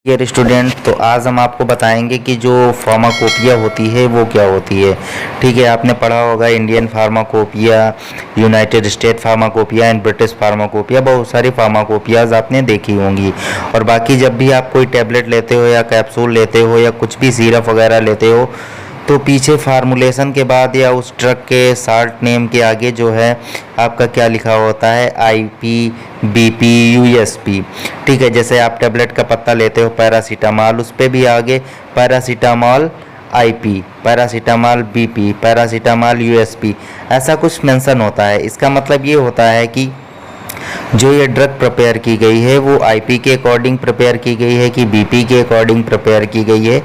Dear student, तो आज हम आपको बताएंगे कि जो फार्माकोपिया होती है वो क्या होती है। ठीक है, आपने पढ़ा होगा Indian pharmacopoeia, United state pharmacopoeia and British pharmacopoeia, बहुत सारी फार्माकोपियाज आपने देखी होंगी। और बाकी जब भी आप कोई टैबलेट लेते हो या कैप्सूल लेते हो या कुछ भी सिरप वगैरह लेते हो तो पीछे फार्मूलेशन के बाद या उस ड्रग के शार्ट नेम के आगे जो है आपका क्या लिखा होता है, IP, BP, USP। ठीक है, जैसे आप टैबलेट का पत्ता लेते हो पैरासीटामॉल, उस पर भी आगे paracetamol IP, paracetamol BP, paracetamol USP, ऐसा कुछ मेंशन होता है। इसका मतलब ये होता है कि जो ये ड्रग प्रिपेयर की गई है वो IP के अकॉर्डिंग प्रिपेयर की गई है कि BP के अकॉर्डिंग प्रिपेयर की गई है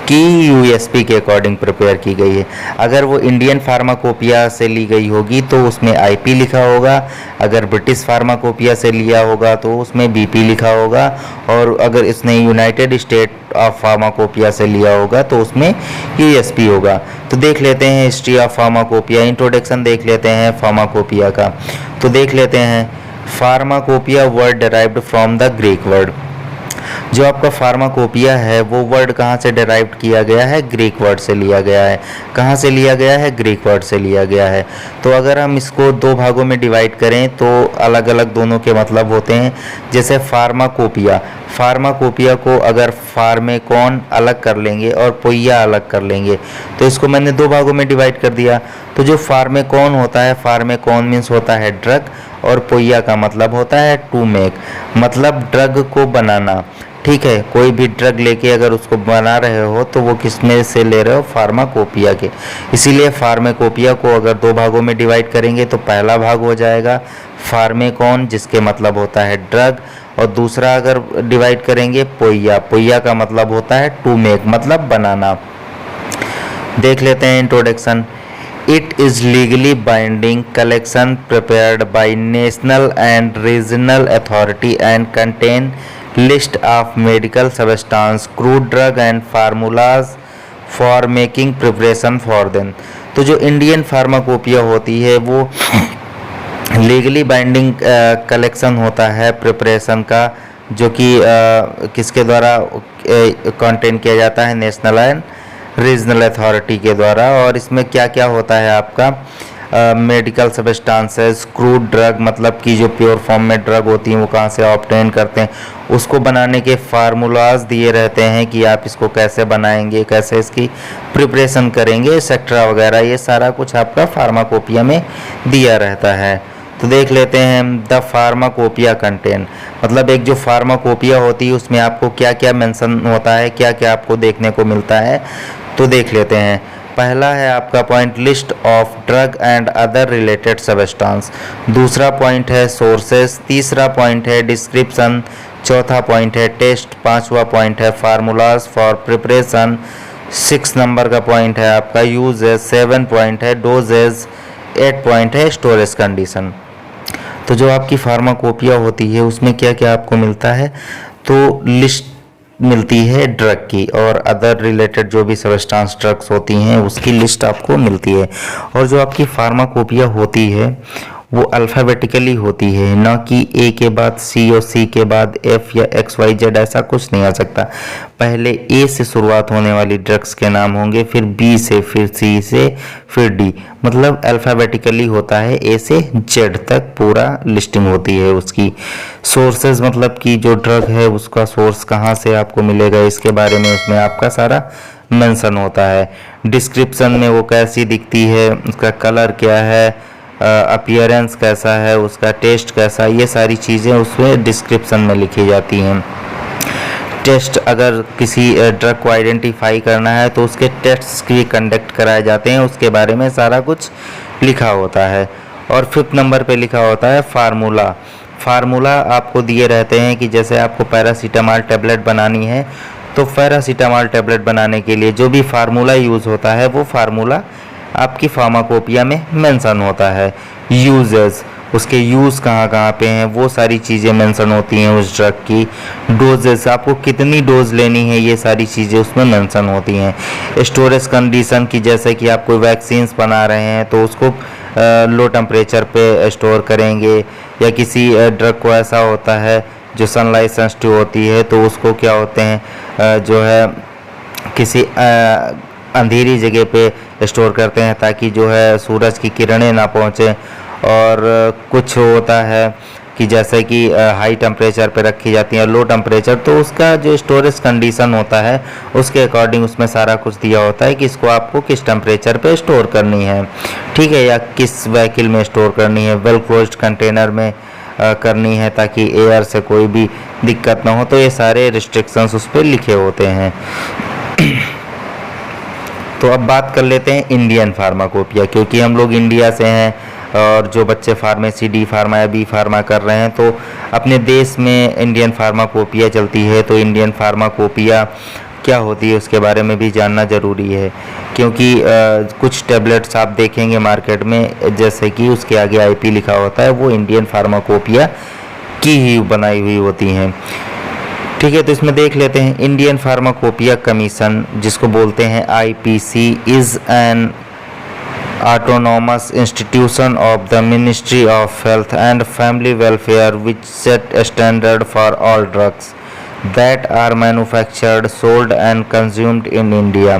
कि USP के अकॉर्डिंग प्रिपेयर की गई है। अगर वो इंडियन फार्माकोपिया से ली गई होगी तो उसमें IP लिखा होगा, अगर ब्रिटिश फार्माकोपिया से लिया होगा तो उसमें BP लिखा होगा, और अगर इसने यूनाइटेड स्टेट ऑफ फार्माकोपिया से लिया होगा तो उसमें USP होगा। तो देख लेते हैं हिस्ट्री ऑफ फार्माकोपिया, इंट्रोडक्शन देख लेते हैं फार्माकोपिया का। तो देख लेते हैं pharmacopoeia word derived from the Greek word. जो आपका फार्माकोपिया है वो वर्ड कहाँ से डिराइव्ड किया गया है, ग्रीक वर्ड से लिया गया है। कहाँ से लिया गया है, ग्रीक वर्ड से लिया गया है। तो अगर हम इसको दो भागों में डिवाइड करें तो अलग अलग दोनों के मतलब होते हैं। जैसे फार्माकोपिया, फार्माकोपिया को अगर फार्मेकॉन अलग कर लेंगे और पोइया अलग कर लेंगे तो इसको मैंने दो भागों में डिवाइड कर दिया। तो जो फार्मेकॉन होता है, फार्मेकॉन मीन्स होता है ड्रग, और पोइया का मतलब होता है टू मेक, मतलब ड्रग को बनाना। ठीक है, कोई भी ड्रग लेके अगर उसको बना रहे हो तो वो किस में से ले रहे हो, फार्माकोपिया के। इसीलिए फार्मेकोपिया को अगर दो भागों में डिवाइड करेंगे तो पहला भाग हो जाएगा फार्मेकॉन, जिसके मतलब होता है ड्रग, और दूसरा अगर डिवाइड करेंगे पोइया, पोइया का मतलब होता है टू मेक, मतलब बनाना। देख लेते हैं introduction. It is legally binding collection prepared by national and regional authority and contain list of medical substance, crude drug and formulas for making preparation for them। तो जो इंडियन फार्माकोपिया होती है वो legally binding collection होता है preparation का, जो कि किसके द्वारा कंटेन किया जाता है, नेशनल एंड रीजनल अथॉरिटी के द्वारा। और इसमें क्या क्या होता है आपका, मेडिकल सब्सटेंसेस, क्रूड ड्रग, मतलब कि जो प्योर फॉर्म में ड्रग होती हैं वो कहाँ से ऑब्टेन करते हैं, उसको बनाने के फार्मूलाज दिए रहते हैं कि आप इसको कैसे बनाएंगे, कैसे इसकी प्रिपरेशन करेंगे, एक्सेट्रा वगैरह, ये सारा कुछ आपका फार्माकोपिया में दिया रहता है। तो देख लेते हैं द फार्माकोपिया कंटेन, मतलब एक जो फार्माकोपिया होती है उसमें आपको क्या क्या मेंशन होता है, क्या क्या आपको देखने को मिलता है। तो देख लेते हैं। पहला है आपका point list of drug and other related substance, दूसरा पॉइंट है सोर्सेस, तीसरा पॉइंट है डिस्क्रिप्शन, चौथा पॉइंट है टेस्ट, पांचवा पॉइंट है फार्मूलाज फॉर प्रिपरेशन, 6 नंबर का पॉइंट है आपका यूजेज, 7 पॉइंट है डोजेज, 8 पॉइंट है स्टोरेज कंडीशन। तो जो आपकी फार्माकोपिया होती है उसमें क्या क्या आपको मिलता है, तो लिस्ट मिलती है ड्रग की, और अदर रिलेटेड जो भी सब्सटेंस ड्रग्स होती हैं उसकी लिस्ट आपको मिलती है। और जो आपकी फार्माकोपिया होती है वो अल्फ़ाबेटिकली होती है, ना कि A के बाद C और C के बाद F या XYZ, ऐसा कुछ नहीं आ सकता। पहले A से शुरुआत होने वाली ड्रग्स के नाम होंगे, फिर B से, फिर C से, फिर D, मतलब अल्फ़ाबेटिकली होता है, A से Z तक पूरा लिस्टिंग होती है उसकी। सोर्सेज, मतलब कि जो ड्रग है उसका सोर्स कहाँ से आपको मिलेगा, इसके बारे में उसमें आपका सारा मेंशन होता है। डिस्क्रिप्शन में वो कैसी दिखती है, उसका कलर क्या है, अपीयरेंस कैसा है, उसका टेस्ट कैसा, ये सारी चीज़ें उसमें डिस्क्रिप्शन में लिखी जाती हैं। टेस्ट, अगर किसी ड्रग को आइडेंटिफाई करना है तो उसके टेस्ट्स भी कंडक्ट कराए जाते हैं, उसके बारे में सारा कुछ लिखा होता है। और 5th नंबर पे लिखा होता है फार्मूला। फार्मूला आपको दिए रहते हैं कि जैसे आपको पैरासीटामॉल टैबलेट बनानी है तो पैरासीटामॉल टैबलेट बनाने के लिए जो भी फार्मूला यूज़ होता है वो फार्मूला आपकी फार्माकोपिया में मेंशन होता है। यूजेस, उसके यूज़ कहाँ कहाँ पे हैं वो सारी चीज़ें मेंशन होती हैं उस ड्रग की। डोजेस, आपको कितनी डोज लेनी है ये सारी चीज़ें उसमें मेंशन होती हैं। स्टोरेज कंडीशन की, जैसे कि आप कोई वैक्सीन्स बना रहे हैं तो उसको लो टेम्परेचर पे स्टोर करेंगे, या किसी ड्रग को ऐसा होता है जो सनलाइट सेंसिटिव होती है तो उसको क्या होते हैं जो है किसी अंधेरी जगह पे स्टोर करते हैं ताकि जो है सूरज की किरणें ना पहुँचे। और कुछ होता है कि जैसे कि हाई टेम्परेचर पे रखी जाती है, लो टेम्परेचर, तो उसका जो स्टोरेज कंडीशन होता है उसके अकॉर्डिंग उसमें सारा कुछ दिया होता है कि इसको आपको किस टेम्परेचर पे स्टोर करनी है, ठीक है, या किस व्हीकल में स्टोर करनी है, वेल क्लोज्ड कंटेनर में करनी है ताकि एयर से कोई भी दिक्कत ना हो। तो ये सारे रिस्ट्रिक्शंस उस पर लिखे होते हैं। तो अब बात कर लेते हैं इंडियन फार्माकोपिया, क्योंकि हम लोग इंडिया से हैं और जो बच्चे फार्मेसी डी फार्मा या बी फार्मा कर रहे हैं तो अपने देश में इंडियन फार्माकोपिया चलती है। तो इंडियन फार्माकोपिया क्या होती है उसके बारे में भी जानना ज़रूरी है, क्योंकि कुछ टैबलेट्स आप देखेंगे मार्केट में जैसे कि उसके आगे आईपी लिखा होता है, वो इंडियन फार्माकोपिया की ही बनाई हुई होती हैं, ठीक है। तो इसमें देख लेते हैं, इंडियन फार्माकोपिया कमीशन जिसको बोलते हैं IPC is an autonomous institution of the Ministry of Health and Family Welfare which set a standard for all drugs that are manufactured, sold and consumed in India.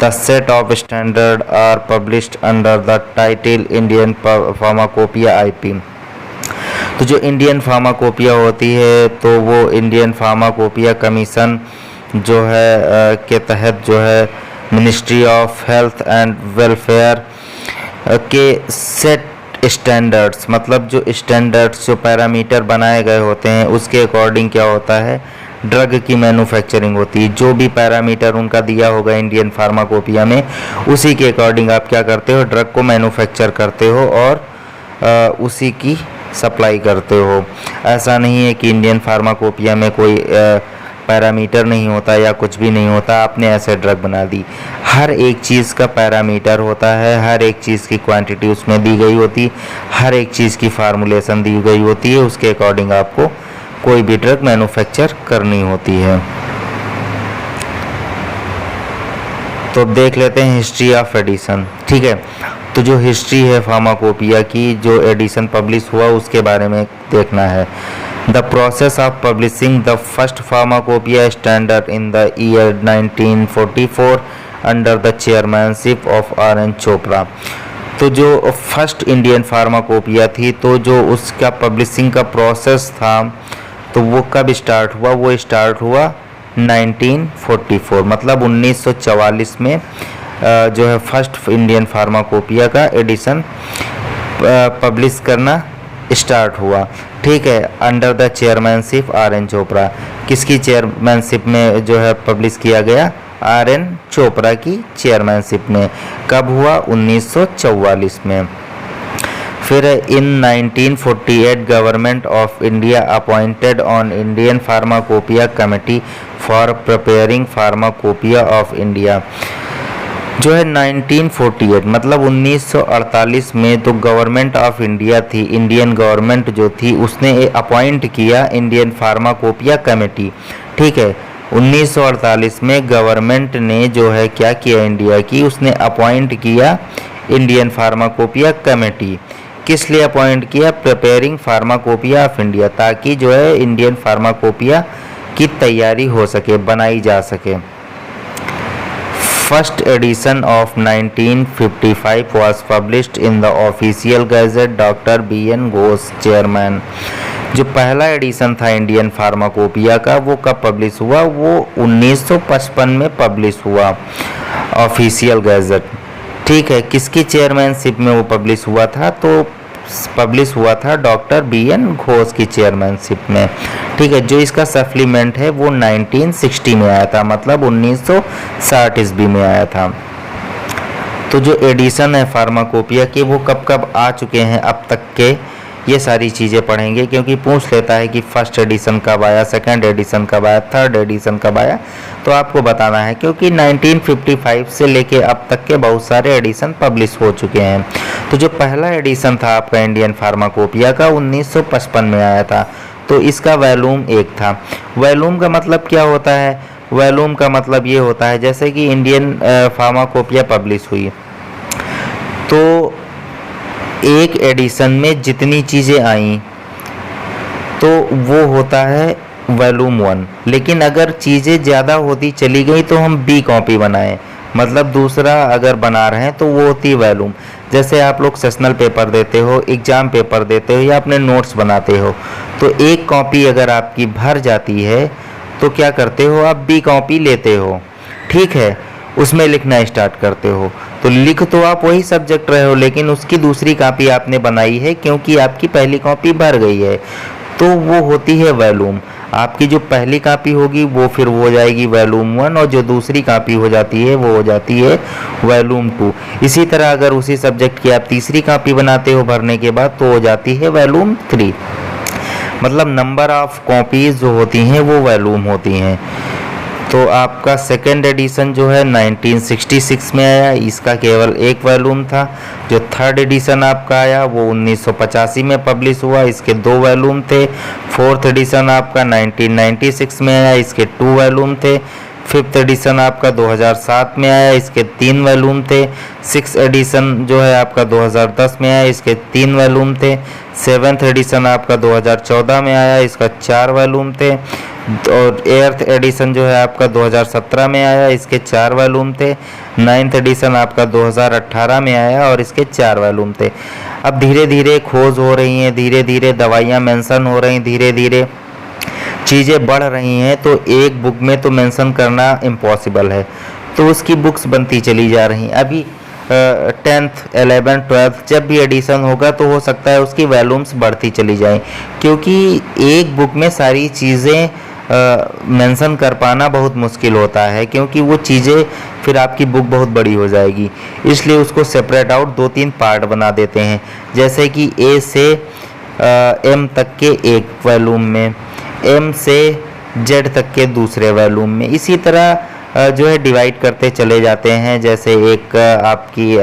The set of standards are published under the title Indian Pharmacopoeia IP. तो जो Indian pharmacopoeia होती है तो वो Indian pharmacopoeia commission जो है के तहत जो है ministry of health and welfare के सेट स्टैंडर्ड्स, मतलब जो स्टैंडर्ड्स जो पैरामीटर बनाए गए होते हैं उसके अकॉर्डिंग क्या होता है ड्रग की मैन्युफैक्चरिंग होती है। जो भी पैरामीटर उनका दिया होगा इंडियन फार्माकोपिया में उसी के अकॉर्डिंग आप क्या करते हो, ड्रग को मैन्युफैक्चर करते हो और उसी की सप्लाई करते हो। ऐसा नहीं है कि इंडियन फार्माकोपिया में कोई पैरामीटर नहीं होता या कुछ भी नहीं होता, आपने ऐसे ड्रग बना दी। हर एक चीज़ का पैरामीटर होता है, हर एक चीज़ की क्वांटिटी उसमें दी गई होती, हर एक चीज़ की फार्मूलेशन दी गई होती है, उसके अकॉर्डिंग आपको कोई भी ड्रग मैन्युफैक्चर करनी होती है। तो अब देख लेते हैं हिस्ट्री ऑफ एडिशन, ठीक है। तो जो हिस्ट्री है फार्माकोपिया की, जो एडिशन पब्लिश हुआ उसके बारे में देखना है। The process of publishing the first pharmacopoeia standard in the year 1944 under the chairmanship of R.N. Chopra. तो जो फर्स्ट इंडियन फार्माकोपिया थी तो जो उसका पब्लिशिंग का प्रोसेस था तो वो कब स्टार्ट हुआ, वो स्टार्ट हुआ 1944, मतलब 1944 में जो है फर्स्ट इंडियन फार्माकोपिया का एडिशन पब्लिश करना स्टार्ट हुआ, ठीक है, under the chairmanship R.N. Chopra. किसकी चेयरमैनशिप में जो है पब्लिश किया गया, R.N. चोपड़ा की चेयरमैनशिप में। कब हुआ, 1944 में। फिर इन 1948 government of India appointed on Indian pharmacopoeia committee for preparing pharmacopoeia of India. जो है 1948 मतलब 1948 में तो गवर्नमेंट ऑफ इंडिया थी, इंडियन गवर्नमेंट जो थी उसने अपॉइंट किया इंडियन फार्माकोपिया कमेटी, ठीक है। 1948 में गवर्नमेंट ने जो है क्या किया इंडिया की, उसने अपॉइंट किया इंडियन फार्माकोपिया कमेटी। किस लिए अपॉइंट किया, प्रिपेयरिंग फार्माकोपिया ऑफ इंडिया, ताकि जो है इंडियन फार्माकोपिया की तैयारी हो सके, बनाई जा सके। First edition of 1955 was published in the official gazette Dr. B.N. Ghosh chairman। जो पहला एडिशन था इंडियन फार्माकोपिया का वो कब पब्लिश हुआ, वो 1955 में पब्लिश हुआ ऑफिशियल गैजेट, ठीक है। किसकी चेयरमैनशिप में वो पब्लिश हुआ था, तो पब्लिश हुआ था डॉक्टर B.N. घोष की चेयरमैनशिप में, ठीक है। जो इसका सप्लीमेंट है वो 1960 में आया था, मतलब 1960 ईस्वी में आया था। तो जो एडिशन है फार्माकोपिया के वो कब कब आ चुके हैं अब तक के, ये सारी चीज़ें पढ़ेंगे, क्योंकि पूछ लेता है कि फर्स्ट एडिशन कब आया, सेकंड एडिशन कब आया, थर्ड एडिशन कब आया, तो आपको बताना है, क्योंकि 1955 से लेके अब तक के बहुत सारे एडिशन पब्लिश हो चुके हैं। तो जो पहला एडिशन था आपका इंडियन फार्माकोपिया का 1955 में आया था, तो इसका वॉल्यूम 1 था। वॉल्यूम का मतलब क्या होता है, वॉल्यूम का मतलब ये होता है जैसे कि इंडियन फार्माकोपिया पब्लिश हुई तो एक एडिशन में जितनी चीज़ें आई तो वो होता है वॉल्यूम 1। लेकिन अगर चीज़ें ज़्यादा होती चली गई तो हम बी कॉपी बनाएं, मतलब दूसरा अगर बना रहे हैं तो वो होती है वॉल्यूम। जैसे आप लोग सेशनल पेपर देते हो, एग्ज़ाम पेपर देते हो या अपने नोट्स बनाते हो, तो एक कॉपी अगर आपकी भर जाती है तो क्या करते हो, आप बी कॉपी लेते हो, ठीक है, उसमें लिखना स्टार्ट करते हो। तो लिख तो आप वही सब्जेक्ट रहे हो, लेकिन उसकी दूसरी कॉपी आपने बनाई है क्योंकि आपकी पहली कॉपी भर गई है, तो वो होती है वॉल्यूम। आपकी जो पहली कॉपी होगी वो फिर हो जाएगी वॉल्यूम 1, और जो दूसरी कॉपी हो जाती है वो हो जाती है वॉल्यूम 2। इसी तरह अगर उसी सब्जेक्ट की आप तीसरी कॉपी बनाते हो भरने के बाद तो हो जाती है वॉल्यूम 3। मतलब नंबर ऑफ कॉपीज जो होती हैं वो वॉल्यूम होती हैं। तो आपका सेकेंड एडिशन जो है 1966 में आया, इसका केवल एक वॉल्यूम था। जो थर्ड एडिशन आपका आया वो 1985 में पब्लिश हुआ, इसके 2 वॉल्यूम थे। फोर्थ एडिशन आपका 1996 में आया, इसके 2 वॉल्यूम थे। फिफ्थ एडिशन आपका 2007 में आया, इसके 3 वॉल्यूम थे। सिक्स एडिशन जो है आपका 2010 में आया, इसके 3 वॉल्यूम थे। सेवन्थ एडिशन आपका 2014 में आया, इसका 4 वॉल्यूम थे। और एट्थ एडिशन जो है आपका 2017 में आया, इसके 4 वॉल्यूम थे। नाइन्थ एडिशन आपका 2018 में आया और इसके 4 वॉल्यूम थे। अब धीरे धीरे खोज हो रही हैं, धीरे धीरे दवाइयाँ मेंशन हो रही, धीरे धीरे चीज़ें बढ़ रही हैं, तो एक बुक में तो मेंशन करना इम्पॉसिबल है, तो उसकी बुक्स बनती चली जा रही। अभी 10th 11th 12th जब भी एडिशन होगा तो हो सकता है उसकी वॉल्यूम्स बढ़ती चली जाएं, क्योंकि एक बुक में सारी चीज़ें मेंशन कर पाना बहुत मुश्किल होता है, क्योंकि वो चीज़ें फिर आपकी बुक बहुत बड़ी हो जाएगी। इसलिए उसको सेपरेट आउट 2-3 पार्ट बना देते हैं, जैसे कि ए से एम तक के एक वॉल्यूम में, एम से जेड तक के दूसरे वॉल्यूम में, इसी तरह जो है डिवाइड करते चले जाते हैं। जैसे एक आपकी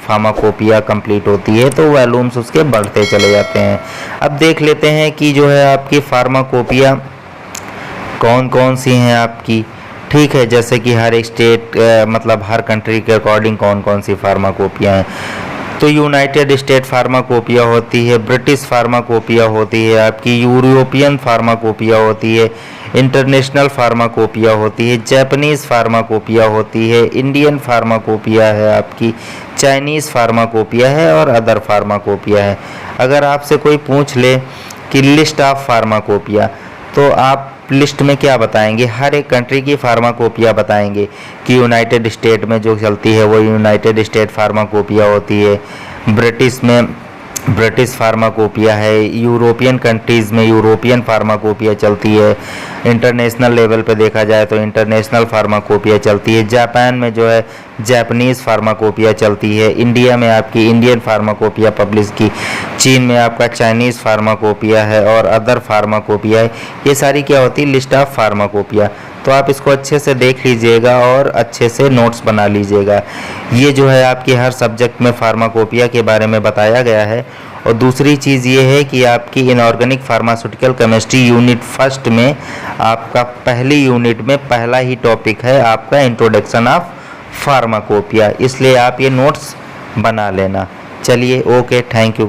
फार्माकोपिया कंप्लीट होती है तो वॉल्यूम्स उसके बढ़ते चले जाते हैं। अब देख लेते हैं कि जो है आपकी फार्माकोपिया कौन कौन सी हैं आपकी, ठीक है, जैसे कि हर एक स्टेट मतलब हर कंट्री के अकॉर्डिंग कौन कौन सी फार्माकोपिया हैं। तो यूनाइटेड स्टेट फार्माकोपिया होती है, ब्रिटिश फार्माकोपिया होती है, आपकी यूरोपियन फार्माकोपिया होती है, इंटरनेशनल फार्माकोपिया होती है, जापानीज़ फार्माकोपिया होती है, इंडियन फार्माकोपिया है, आपकी चाइनीज़ फार्माकोपिया है और अदर फार्माकोपिया है। अगर आपसे कोई पूछ ले कि लिस्ट ऑफ फार्माकोपिया, तो आप लिस्ट में क्या बताएंगे? हर एक कंट्री की फार्माकोपिया बताएंगे कि यूनाइटेड स्टेट में जो चलती है वो यूनाइटेड स्टेट फार्माकोपिया होती है, ब्रिटिश में ब्रिटिश फार्माकोपिया है, यूरोपियन कंट्रीज़ में यूरोपियन फार्माकोपिया चलती है, इंटरनेशनल लेवल पे देखा जाए तो इंटरनेशनल फार्माकोपिया चलती है, जापान में जो है जापानीज़ फार्माकोपिया चलती है, इंडिया में आपकी इंडियन फार्माकोपिया पब्लिश की, चीन में आपका चाइनीज़ फार्माकोपिया है और अदर फार्माकोपिया है। ये सारी क्या होती है? List of pharmacopoeia. तो आप इसको अच्छे से देख लीजिएगा और अच्छे से नोट्स बना लीजिएगा। ये जो है आपकी हर सब्जेक्ट में फार्माकोपिया के बारे में बताया गया है। और दूसरी चीज़ ये है कि आपकी inorganic pharmaceutical chemistry unit first में आपका पहली यूनिट में पहला ही टॉपिक है आपका इंट्रोडक्शन ऑफ फार्माकोपिया, इसलिए आप ये नोट्स बना लेना। चलिए, ओके, थैंक यू।